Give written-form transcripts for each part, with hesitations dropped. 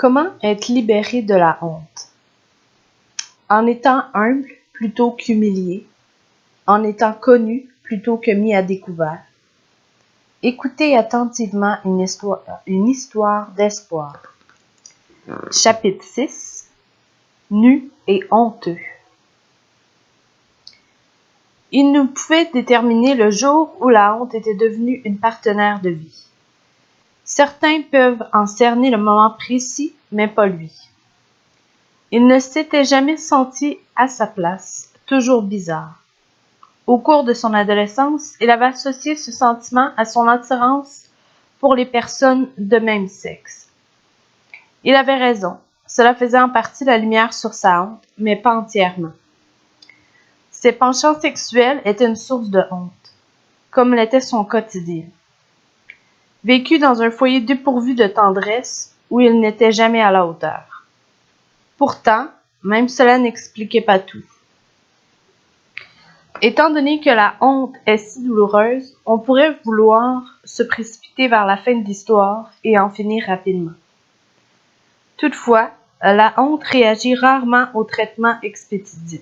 Comment être libéré de la honte? En étant humble plutôt qu'humilié, en étant connu plutôt que mis à découvert. Écoutez attentivement une histoire d'espoir. Chapitre 6. Nu et honteux. Il ne pouvait déterminer le jour où la honte était devenue une partenaire de vie. Certains peuvent en cerner le moment précis, mais pas lui. Il ne s'était jamais senti à sa place, toujours bizarre. Au cours de son adolescence, il avait associé ce sentiment à son attirance pour les personnes de même sexe. Il avait raison, cela faisait en partie la lumière sur sa honte, mais pas entièrement. Ses penchants sexuels étaient une source de honte, comme l'était son quotidien. Vécu dans un foyer dépourvu de tendresse, où il n'était jamais à la hauteur. Pourtant, même cela n'expliquait pas tout. Étant donné que la honte est si douloureuse, on pourrait vouloir se précipiter vers la fin de l'histoire et en finir rapidement. Toutefois, la honte réagit rarement au traitement expéditif.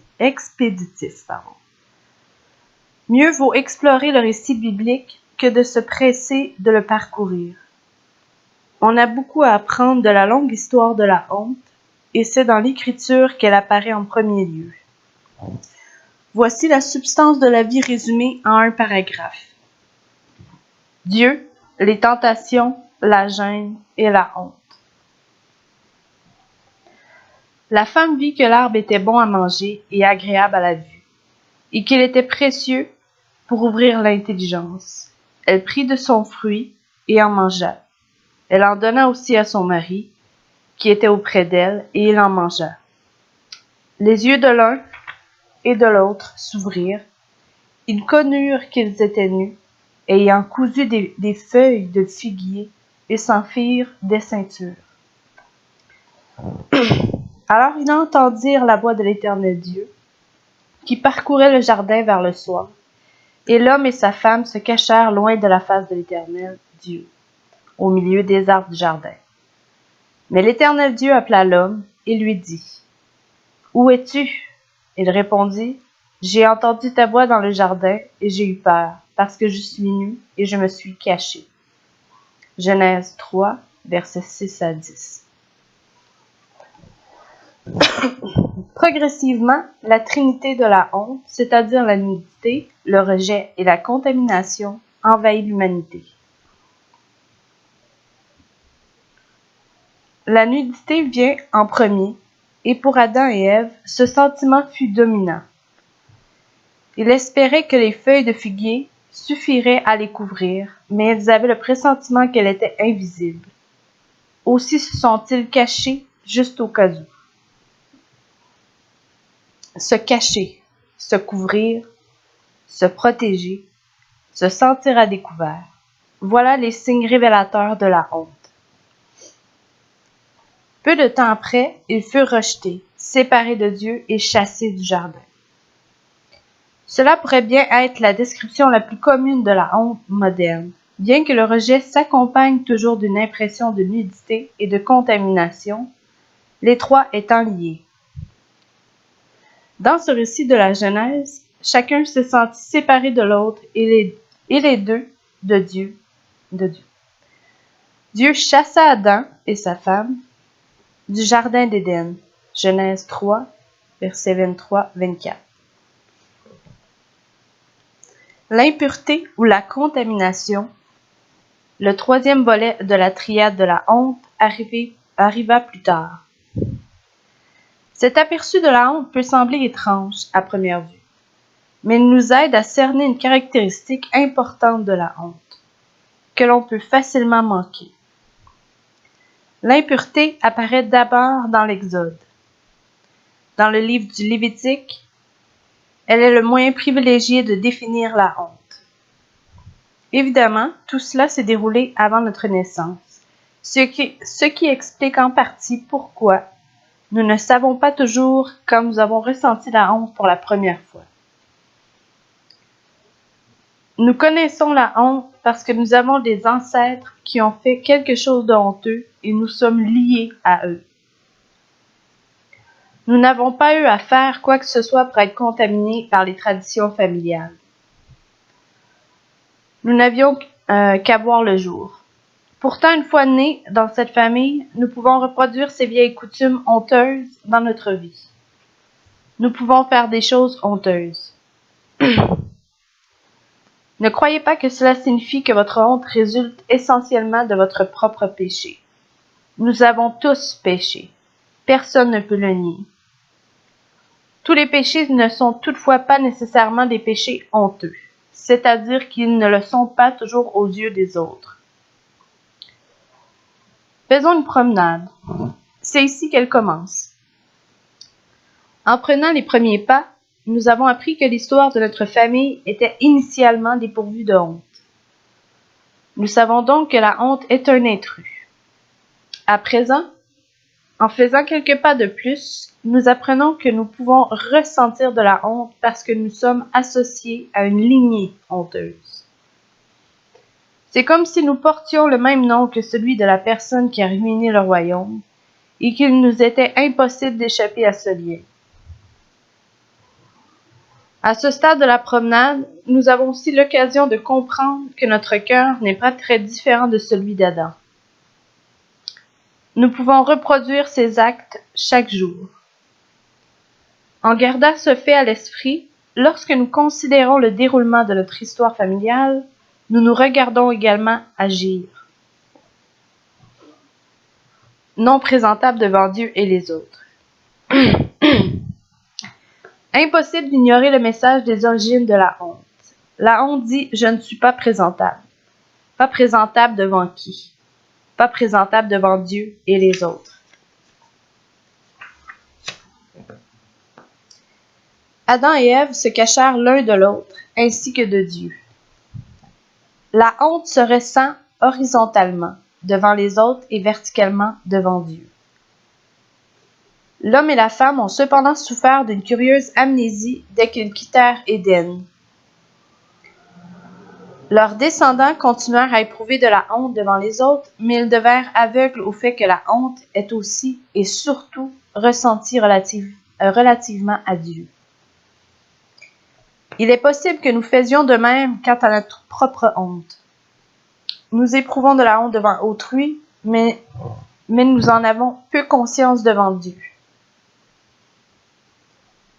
Mieux vaut explorer le récit biblique que de se presser de le parcourir. On a beaucoup à apprendre de la longue histoire de la honte, et c'est dans l'Écriture qu'elle apparaît en premier lieu. Voici la substance de la vie résumée en un paragraphe. Dieu, les tentations, la gêne et la honte. La femme vit que l'arbre était bon à manger et agréable à la vue, et qu'il était précieux pour ouvrir l'intelligence. Elle prit de son fruit et en mangea. Elle en donna aussi à son mari, qui était auprès d'elle, et il en mangea. Les yeux de l'un et de l'autre s'ouvrirent. Ils connurent qu'ils étaient nus, ayant cousu des feuilles de figuier, et s'en firent des ceintures. Alors ils entendirent la voix de l'Éternel Dieu, qui parcourait le jardin vers le soir, et l'homme et sa femme se cachèrent loin de la face de l'Éternel Dieu, au milieu des arbres du jardin. Mais l'Éternel Dieu appela l'homme et lui dit : « Où es-tu ? » Il répondit : « J'ai entendu ta voix dans le jardin et j'ai eu peur, parce que je suis nu et je me suis caché. » Genèse 3, versets 6 à 10. Progressivement, la trinité de la honte, c'est-à-dire la nudité, le rejet et la contamination, envahit l'humanité. La nudité vient en premier, et pour Adam et Ève, ce sentiment fut dominant. Ils espéraient que les feuilles de figuier suffiraient à les couvrir, mais ils avaient le pressentiment qu'elles étaient invisibles. Aussi se sont-ils cachés juste au cas où. Se cacher, se couvrir, se protéger, se sentir à découvert. Voilà les signes révélateurs de la honte. Peu de temps après, ils furent rejetés, séparés de Dieu et chassés du jardin. Cela pourrait bien être la description la plus commune de la honte moderne, bien que le rejet s'accompagne toujours d'une impression de nudité et de contamination, les trois étant liés. Dans ce récit de la Genèse, chacun se sentit séparé de l'autre et les deux de Dieu. Dieu chassa Adam et sa femme du jardin d'Éden. Genèse 3, versets 23-24. L'impureté ou la contamination, le troisième volet de la triade de la honte, arriva plus tard. Cet aperçu de la honte peut sembler étrange à première vue, mais il nous aide à cerner une caractéristique importante de la honte, que l'on peut facilement manquer. L'impureté apparaît d'abord dans l'Exode. Dans le livre du Lévitique, elle est le moyen privilégié de définir la honte. Évidemment, tout cela s'est déroulé avant notre naissance, ce qui explique en partie pourquoi nous ne savons pas toujours quand nous avons ressenti la honte pour la première fois. Nous connaissons la honte parce que nous avons des ancêtres qui ont fait quelque chose de honteux et nous sommes liés à eux. Nous n'avons pas eu à faire quoi que ce soit pour être contaminés par les traditions familiales. Nous n'avions qu'à voir le jour. Pourtant, une fois nés dans cette famille, nous pouvons reproduire ces vieilles coutumes honteuses dans notre vie. Nous pouvons faire des choses honteuses. Ne croyez pas que cela signifie que votre honte résulte essentiellement de votre propre péché. Nous avons tous péché. Personne ne peut le nier. Tous les péchés ne sont toutefois pas nécessairement des péchés honteux, c'est-à-dire qu'ils ne le sont pas toujours aux yeux des autres. Faisons une promenade. C'est ici qu'elle commence. En prenant les premiers pas, nous avons appris que l'histoire de notre famille était initialement dépourvue de honte. Nous savons donc que la honte est un intrus. À présent, en faisant quelques pas de plus, nous apprenons que nous pouvons ressentir de la honte parce que nous sommes associés à une lignée honteuse. C'est comme si nous portions le même nom que celui de la personne qui a ruiné le royaume et qu'il nous était impossible d'échapper à ce lien. À ce stade de la promenade, nous avons aussi l'occasion de comprendre que notre cœur n'est pas très différent de celui d'Adam. Nous pouvons reproduire ces actes chaque jour. En gardant ce fait à l'esprit, lorsque nous considérons le déroulement de notre histoire familiale, nous nous regardons également agir. Non présentable devant Dieu et les autres. Impossible d'ignorer le message des origines de la honte. La honte dit « Je ne suis pas présentable ». Pas présentable devant qui? Pas présentable devant Dieu et les autres. Adam et Ève se cachèrent l'un de l'autre, ainsi que de Dieu. La honte se ressent horizontalement devant les autres et verticalement devant Dieu. L'homme et la femme ont cependant souffert d'une curieuse amnésie dès qu'ils quittèrent Éden. Leurs descendants continuèrent à éprouver de la honte devant les autres, mais ils devinrent aveugles au fait que la honte est aussi et surtout ressentie relativement à Dieu. Il est possible que nous faisions de même quant à notre propre honte. Nous éprouvons de la honte devant autrui, mais nous en avons peu conscience devant Dieu.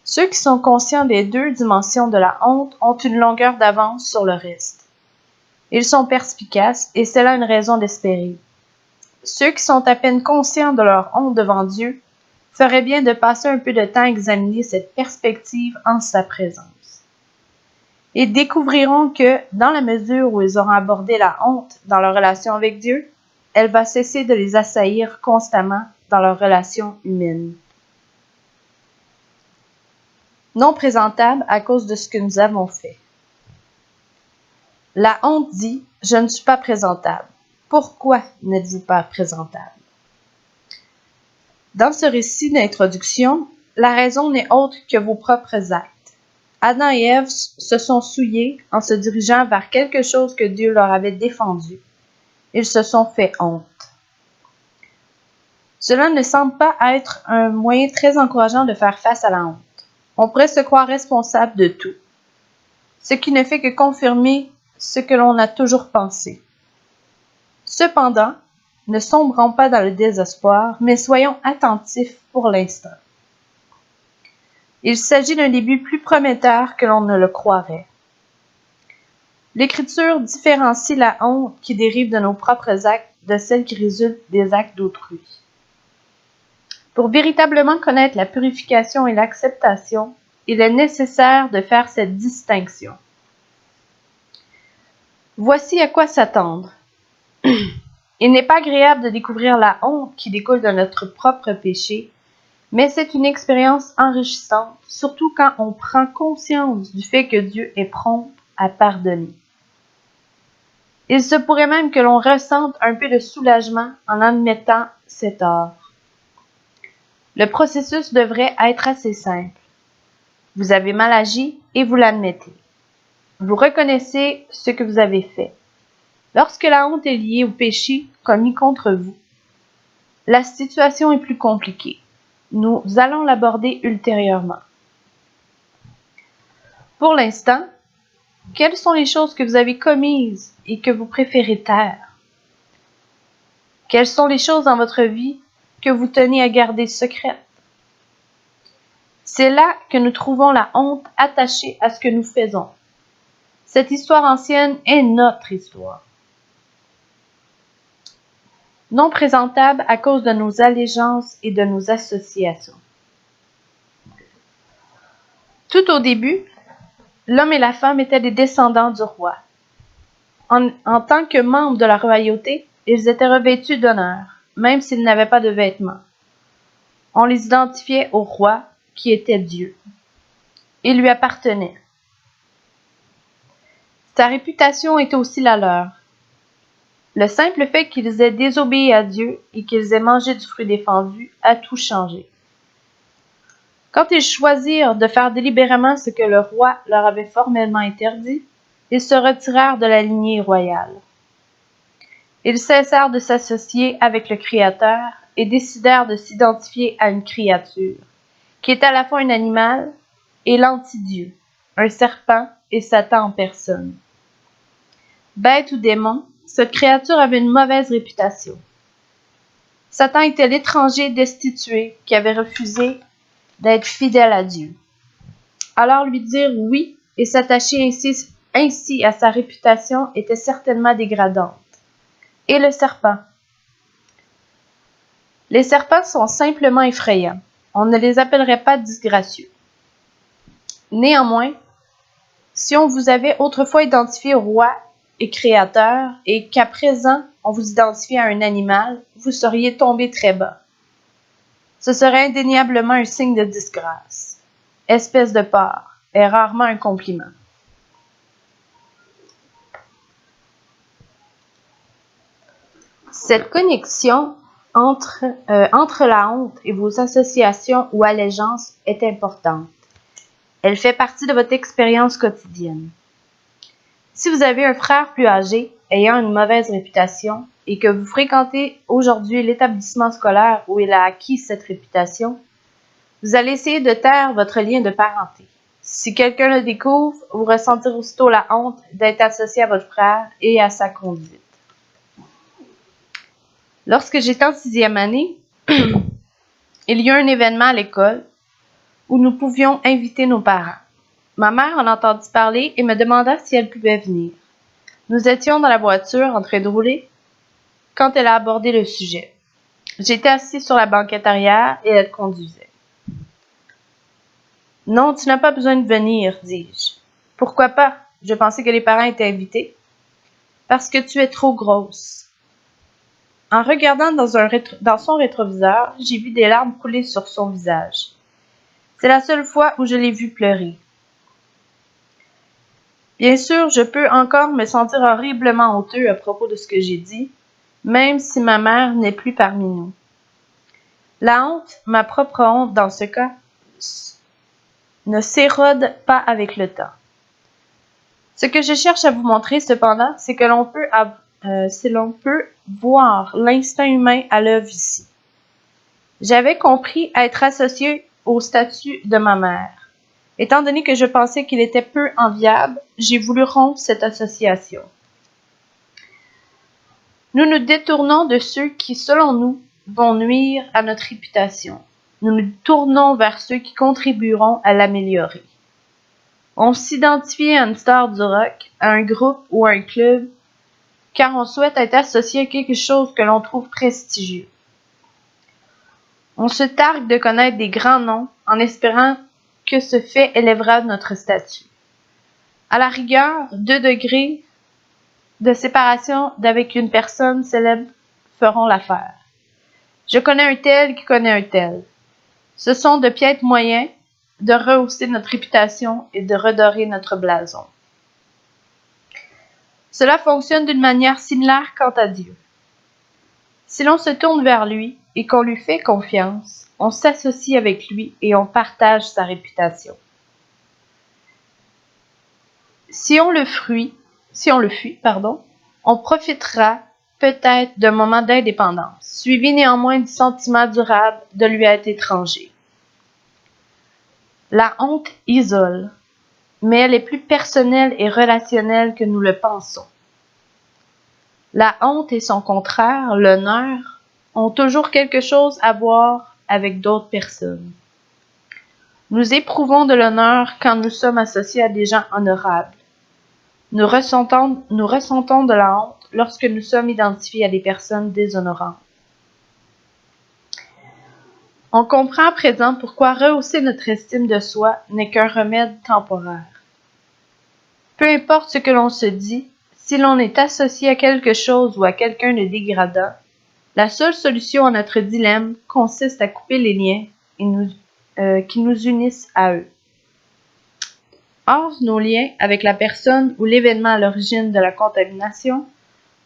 Ceux qui sont conscients des deux dimensions de la honte ont une longueur d'avance sur le reste. Ils sont perspicaces et c'est là une raison d'espérer. Ceux qui sont à peine conscients de leur honte devant Dieu feraient bien de passer un peu de temps à examiner cette perspective en sa présence. Et découvriront que, dans la mesure où ils auront abordé la honte dans leur relation avec Dieu, elle va cesser de les assaillir constamment dans leur relation humaine. Non présentable à cause de ce que nous avons fait. La honte dit « Je ne suis pas présentable ». Pourquoi n'êtes-vous pas présentable? Dans ce récit d'introduction, la raison n'est autre que vos propres actes. Adam et Ève se sont souillés en se dirigeant vers quelque chose que Dieu leur avait défendu. Ils se sont fait honte. Cela ne semble pas être un moyen très encourageant de faire face à la honte. On pourrait se croire responsable de tout, ce qui ne fait que confirmer ce que l'on a toujours pensé. Cependant, ne sombrons pas dans le désespoir, mais soyons attentifs pour l'instant. Il s'agit d'un début plus prometteur que l'on ne le croirait. L'Écriture différencie la honte qui dérive de nos propres actes de celle qui résulte des actes d'autrui. Pour véritablement connaître la purification et l'acceptation, il est nécessaire de faire cette distinction. Voici à quoi s'attendre. Il n'est pas agréable de découvrir la honte qui découle de notre propre péché, mais c'est une expérience enrichissante, surtout quand on prend conscience du fait que Dieu est prompt à pardonner. Il se pourrait même que l'on ressente un peu de soulagement en admettant cet tort. Le processus devrait être assez simple. Vous avez mal agi et vous l'admettez. Vous reconnaissez ce que vous avez fait. Lorsque la honte est liée au péché commis contre vous, la situation est plus compliquée. Nous allons l'aborder ultérieurement. Pour l'instant, quelles sont les choses que vous avez commises et que vous préférez taire? Quelles sont les choses dans votre vie que vous tenez à garder secrètes? C'est là que nous trouvons la honte attachée à ce que nous faisons. Cette histoire ancienne est notre histoire. Non présentable à cause de nos allégeances et de nos associations. Tout au début, l'homme et la femme étaient des descendants du roi. En tant que membres de la royauté, ils étaient revêtus d'honneur, même s'ils n'avaient pas de vêtements. On les identifiait au roi, qui était Dieu. Ils lui appartenaient. Sa réputation était aussi la leur. Le simple fait qu'ils aient désobéi à Dieu et qu'ils aient mangé du fruit défendu a tout changé. Quand ils choisirent de faire délibérément ce que le roi leur avait formellement interdit, ils se retirèrent de la lignée royale. Ils cessèrent de s'associer avec le Créateur et décidèrent de s'identifier à une créature, qui est à la fois un animal et l'anti-Dieu, un serpent et Satan en personne. Bête ou démon, cette créature avait une mauvaise réputation. Satan était l'étranger destitué qui avait refusé d'être fidèle à Dieu. Alors lui dire oui et s'attacher ainsi à sa réputation était certainement dégradante. Et le serpent? Les serpents sont simplement effrayants. On ne les appellerait pas disgracieux. Néanmoins, si on vous avait autrefois identifié au roi et créateur et qu'à présent on vous identifie à un animal, vous seriez tombé très bas. Ce serait indéniablement un signe de disgrâce. Espèce de porc est rarement un compliment. Cette connexion entre la honte et vos associations ou allégeances est importante. Elle fait partie de votre expérience quotidienne. Si vous avez un frère plus âgé ayant une mauvaise réputation et que vous fréquentez aujourd'hui l'établissement scolaire où il a acquis cette réputation, vous allez essayer de taire votre lien de parenté. Si quelqu'un le découvre, vous ressentirez aussitôt la honte d'être associé à votre frère et à sa conduite. Lorsque j'étais en 6e année, il y a eu un événement à l'école où nous pouvions inviter nos parents. Ma mère en entendit parler et me demanda si elle pouvait venir. Nous étions dans la voiture en train de rouler quand elle a abordé le sujet. J'étais assis sur la banquette arrière et elle conduisait. « Non, tu n'as pas besoin de venir, dis-je. »« Pourquoi pas? Je pensais que les parents étaient invités. »« Parce que tu es trop grosse. » En regardant dans son rétroviseur, j'ai vu des larmes couler sur son visage. C'est la seule fois où je l'ai vue pleurer. Bien sûr, je peux encore me sentir horriblement honteux à propos de ce que j'ai dit, même si ma mère n'est plus parmi nous. La honte, ma propre honte dans ce cas, ne s'érode pas avec le temps. Ce que je cherche à vous montrer cependant, c'est que l'on peut voir l'instinct humain à l'œuvre ici. J'avais compris être associé au statut de ma mère. Étant donné que je pensais qu'il était peu enviable, j'ai voulu rompre cette association. Nous nous détournons de ceux qui, selon nous, vont nuire à notre réputation. Nous nous tournons vers ceux qui contribueront à l'améliorer. On s'identifie à une star du rock, à un groupe ou à un club, car on souhaite être associé à quelque chose que l'on trouve prestigieux. On se targue de connaître des grands noms en espérant que ce fait élèvera notre statut. À la rigueur, 2 degrés de séparation d'avec une personne célèbre feront l'affaire. Je connais un tel qui connaît un tel. Ce sont de piètres moyens de rehausser notre réputation et de redorer notre blason. Cela fonctionne d'une manière similaire quant à Dieu. Si l'on se tourne vers lui et qu'on lui fait confiance, on s'associe avec lui et on partage sa réputation. Si on le fuit, on profitera peut-être d'un moment d'indépendance, suivi néanmoins du sentiment durable de lui être étranger. La honte isole, mais elle est plus personnelle et relationnelle que nous le pensons. La honte et son contraire, l'honneur, ont toujours quelque chose à voir avec d'autres personnes. Nous éprouvons de l'honneur quand nous sommes associés à des gens honorables. Nous ressentons de la honte lorsque nous sommes identifiés à des personnes déshonorantes. On comprend à présent pourquoi rehausser notre estime de soi n'est qu'un remède temporaire. Peu importe ce que l'on se dit, si l'on est associé à quelque chose ou à quelqu'un de dégradant, la seule solution à notre dilemme consiste à couper les liens qui nous unissent à eux. Or, nos liens avec la personne ou l'événement à l'origine de la contamination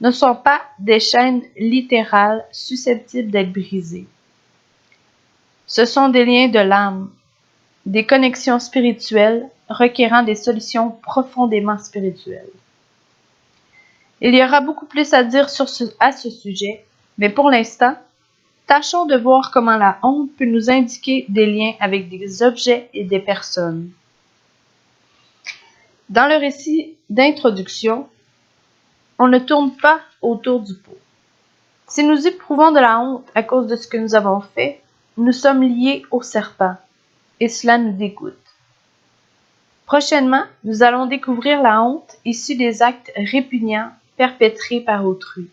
ne sont pas des chaînes littérales susceptibles d'être brisées. Ce sont des liens de l'âme, des connexions spirituelles requérant des solutions profondément spirituelles. Il y aura beaucoup plus à dire à ce sujet, mais pour l'instant, tâchons de voir comment la honte peut nous indiquer des liens avec des objets et des personnes. Dans le récit d'introduction, on ne tourne pas autour du pot. Si nous éprouvons de la honte à cause de ce que nous avons fait, nous sommes liés au serpent, et cela nous dégoûte. Prochainement, nous allons découvrir la honte issue des actes répugnants perpétrés par autrui.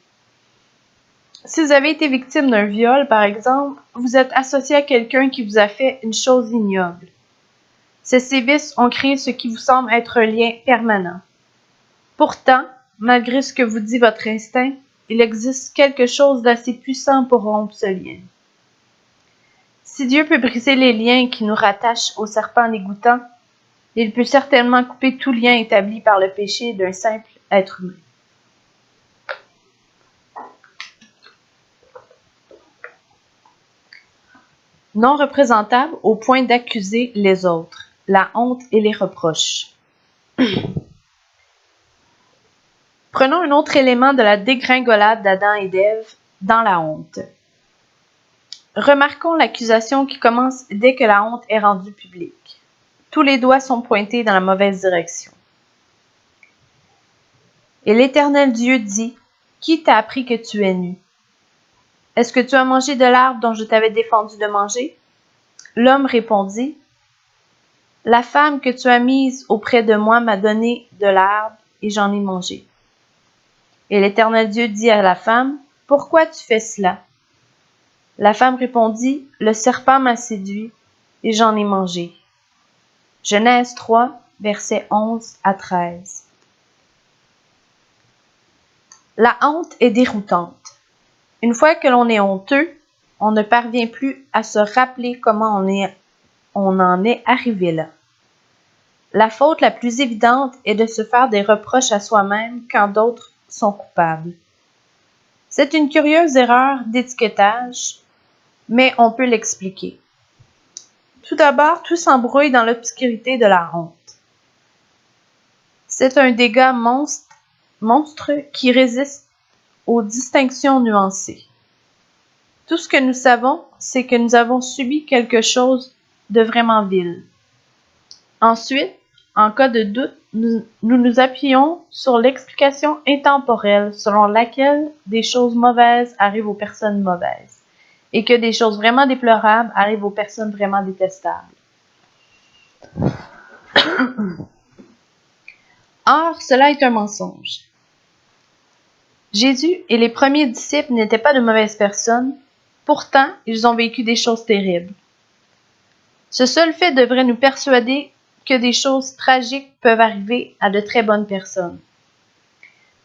Si vous avez été victime d'un viol, par exemple, vous êtes associé à quelqu'un qui vous a fait une chose ignoble. Ces sévices ont créé ce qui vous semble être un lien permanent. Pourtant, malgré ce que vous dit votre instinct, il existe quelque chose d'assez puissant pour rompre ce lien. Si Dieu peut briser les liens qui nous rattachent au serpent dégoûtant, il peut certainement couper tout lien établi par le péché d'un simple être humain. Non représentable au point d'accuser les autres, la honte et les reproches. Prenons un autre élément de la dégringolade d'Adam et d'Ève dans la honte. Remarquons l'accusation qui commence dès que la honte est rendue publique. Tous les doigts sont pointés dans la mauvaise direction. Et l'Éternel Dieu dit, « Qui t'a appris que tu es nu? Est-ce que tu as mangé de l'arbre dont je t'avais défendu de manger? » L'homme répondit, « La femme que tu as mise auprès de moi m'a donné de l'arbre et j'en ai mangé. » Et l'Éternel Dieu dit à la femme, « Pourquoi tu fais cela? » La femme répondit, « Le serpent m'a séduit et j'en ai mangé. » Genèse 3, versets 11 à 13. La honte est déroutante. Une fois que l'on est honteux, on ne parvient plus à se rappeler comment on en est arrivé là. La faute la plus évidente est de se faire des reproches à soi-même quand d'autres sont coupables. C'est une curieuse erreur d'étiquetage, mais on peut l'expliquer. Tout d'abord, tout s'embrouille dans l'obscurité de la honte. C'est un dégât monstre qui résiste aux distinctions nuancées. Tout ce que nous savons, c'est que nous avons subi quelque chose de vraiment vil. Ensuite, en cas de doute, nous nous appuyons sur l'explication intemporelle selon laquelle des choses mauvaises arrivent aux personnes mauvaises et que des choses vraiment déplorables arrivent aux personnes vraiment détestables. Or, cela est un mensonge. Jésus et les premiers disciples n'étaient pas de mauvaises personnes, pourtant ils ont vécu des choses terribles. Ce seul fait devrait nous persuader que des choses tragiques peuvent arriver à de très bonnes personnes.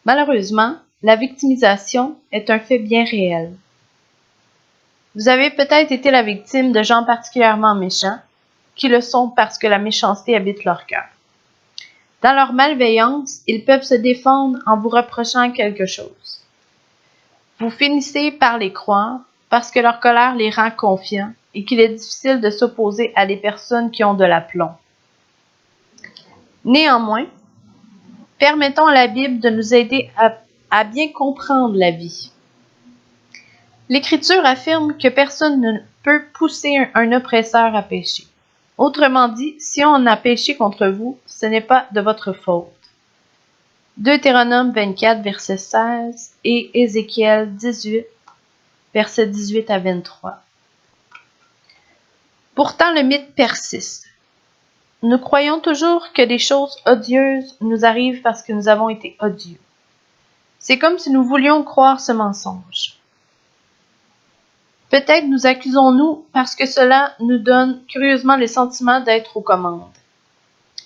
Malheureusement, la victimisation est un fait bien réel. Vous avez peut-être été la victime de gens particulièrement méchants, qui le sont parce que la méchanceté habite leur cœur. Dans leur malveillance, ils peuvent se défendre en vous reprochant quelque chose. Vous finissez par les croire parce que leur colère les rend confiants et qu'il est difficile de s'opposer à des personnes qui ont de l'aplomb. Néanmoins, Permettons à la Bible de nous aider à bien comprendre la vie. L'Écriture affirme que personne ne peut pousser un oppresseur à pécher. Autrement dit, si on a péché contre vous, ce n'est pas de votre faute. Deutéronome 24, verset 16 et Ézéchiel 18, versets 18 à 23. Pourtant, le mythe persiste. Nous croyons toujours que des choses odieuses nous arrivent parce que nous avons été odieux. C'est comme si nous voulions croire ce mensonge. Peut-être nous accusons-nous parce que cela nous donne curieusement le sentiment d'être aux commandes.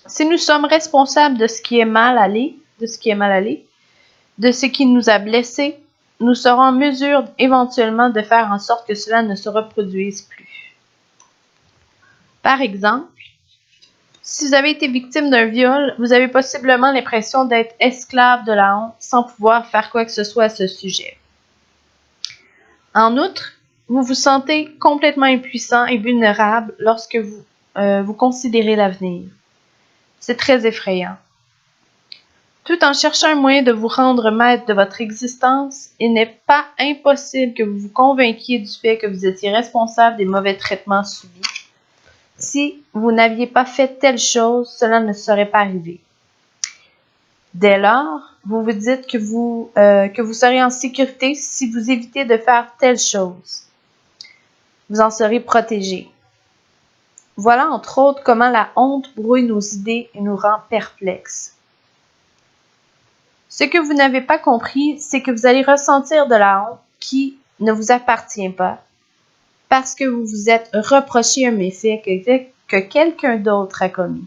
Si nous sommes responsables de ce qui est mal allé, de ce qui nous a blessés, nous serons en mesure éventuellement de faire en sorte que cela ne se reproduise plus. Par exemple, si vous avez été victime d'un viol, vous avez possiblement l'impression d'être esclave de la honte sans pouvoir faire quoi que ce soit à ce sujet. En outre, vous vous sentez complètement impuissant et vulnérable lorsque vous considérez l'avenir. C'est très effrayant. Tout en cherchant un moyen de vous rendre maître de votre existence, il n'est pas impossible que vous vous convainquiez du fait que vous étiez responsable des mauvais traitements subis. Si vous n'aviez pas fait telle chose, cela ne serait pas arrivé. Dès lors, vous vous dites que vous serez en sécurité si vous évitez de faire telle chose. Vous en serez protégé. Voilà entre autres comment la honte brouille nos idées et nous rend perplexes. Ce que vous n'avez pas compris, c'est que vous allez ressentir de la honte qui ne vous appartient pas parce que vous vous êtes reproché un méfait que quelqu'un d'autre a commis.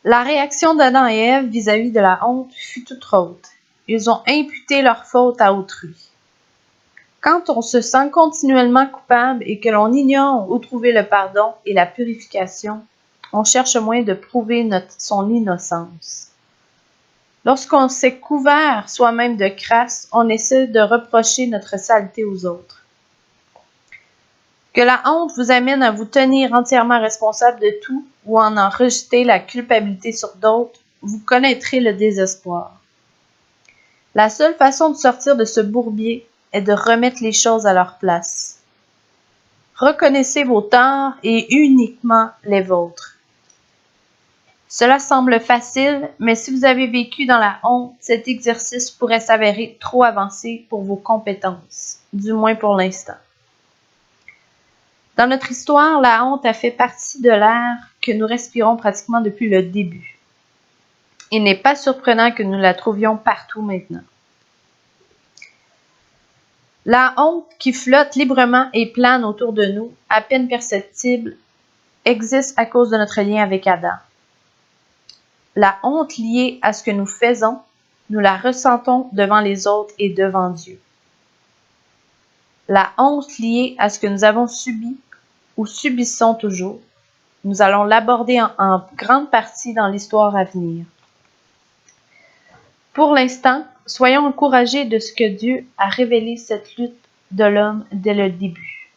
La réaction d'Adam et Ève vis-à-vis de la honte fut toute autre. Ils ont imputé leur faute à autrui. Quand on se sent continuellement coupable et que l'on ignore où trouver le pardon et la purification, on cherche un moyen de prouver son innocence. Lorsqu'on s'est couvert soi-même de crasse, on essaie de reprocher notre saleté aux autres. Que la honte vous amène à vous tenir entièrement responsable de tout ou en rejeter la culpabilité sur d'autres, vous connaîtrez le désespoir. La seule façon de sortir de ce bourbier est de remettre les choses à leur place. Reconnaissez vos torts et uniquement les vôtres. Cela semble facile, mais si vous avez vécu dans la honte, cet exercice pourrait s'avérer trop avancé pour vos compétences, du moins pour l'instant. Dans notre histoire, la honte a fait partie de l'air que nous respirons pratiquement depuis le début. Il n'est pas surprenant que nous la trouvions partout maintenant. La honte qui flotte librement et plane autour de nous, à peine perceptible, existe à cause de notre lien avec Adam. La honte liée à ce que nous faisons, nous la ressentons devant les autres et devant Dieu. La honte liée à ce que nous avons subi ou subissons toujours, nous allons l'aborder en grande partie dans l'histoire à venir. Pour l'instant, soyons encouragés de ce que Dieu a révélé cette lutte de l'homme dès le début.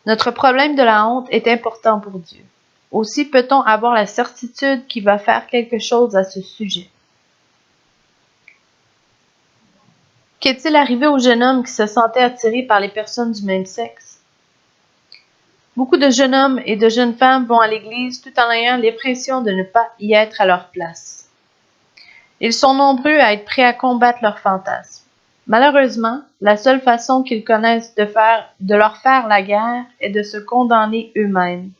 Notre problème de la honte est important pour Dieu. Aussi peut-on avoir la certitude qu'il va faire quelque chose à ce sujet. Qu'est-il arrivé au jeune homme qui se sentait attiré par les personnes du même sexe? Beaucoup de jeunes hommes et de jeunes femmes vont à l'église tout en ayant l'impression de ne pas y être à leur place. Ils sont nombreux à être prêts à combattre leurs fantasmes. Malheureusement, la seule façon qu'ils connaissent de leur faire la guerre est de se condamner eux-mêmes,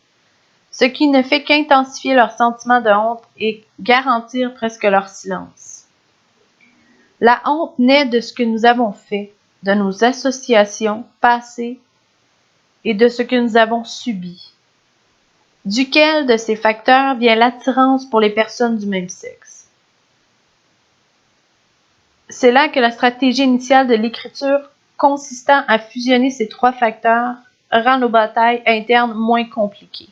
ce qui ne fait qu'intensifier leur sentiment de honte et garantir presque leur silence. La honte naît de ce que nous avons fait, de nos associations passées et de ce que nous avons subi. Duquel de ces facteurs vient l'attirance pour les personnes du même sexe? C'est là que la stratégie initiale de l'Écriture, consistant à fusionner ces trois facteurs, rend nos batailles internes moins compliquées.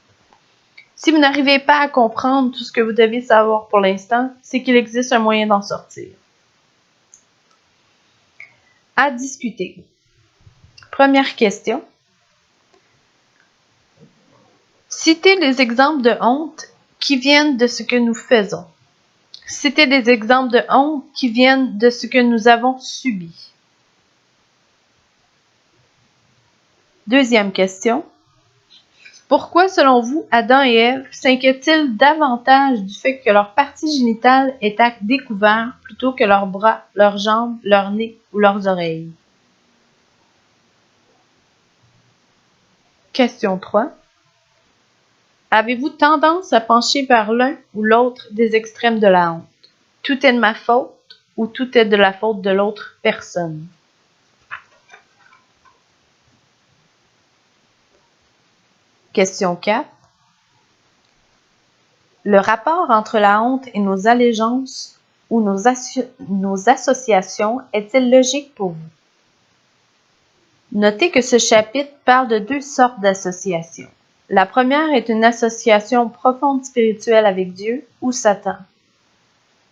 Si vous n'arrivez pas à comprendre tout ce que vous devez savoir pour l'instant, c'est qu'il existe un moyen d'en sortir. À discuter. Première question. Citez les exemples de honte qui viennent de ce que nous faisons. Citez des exemples de honte qui viennent de ce que nous avons subi. Deuxième question. Pourquoi, selon vous, Adam et Ève s'inquiètent-ils davantage du fait que leur partie génitale est à découvert plutôt que leurs bras, leurs jambes, leur nez ou leurs oreilles? Question 3. Avez-vous tendance à pencher vers l'un ou l'autre des extrêmes de la honte? Tout est de ma faute ou tout est de la faute de l'autre personne? Question 4. Le rapport entre la honte et nos allégeances ou nos associations est-il logique pour vous? Notez que ce chapitre parle de deux sortes d'associations. La première est une association profonde spirituelle avec Dieu ou Satan.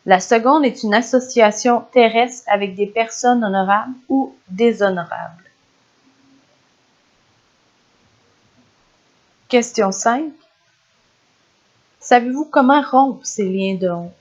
La seconde est une association terrestre avec des personnes honorables ou déshonorables. Question 5. Savez-vous comment rompre ces liens de honte?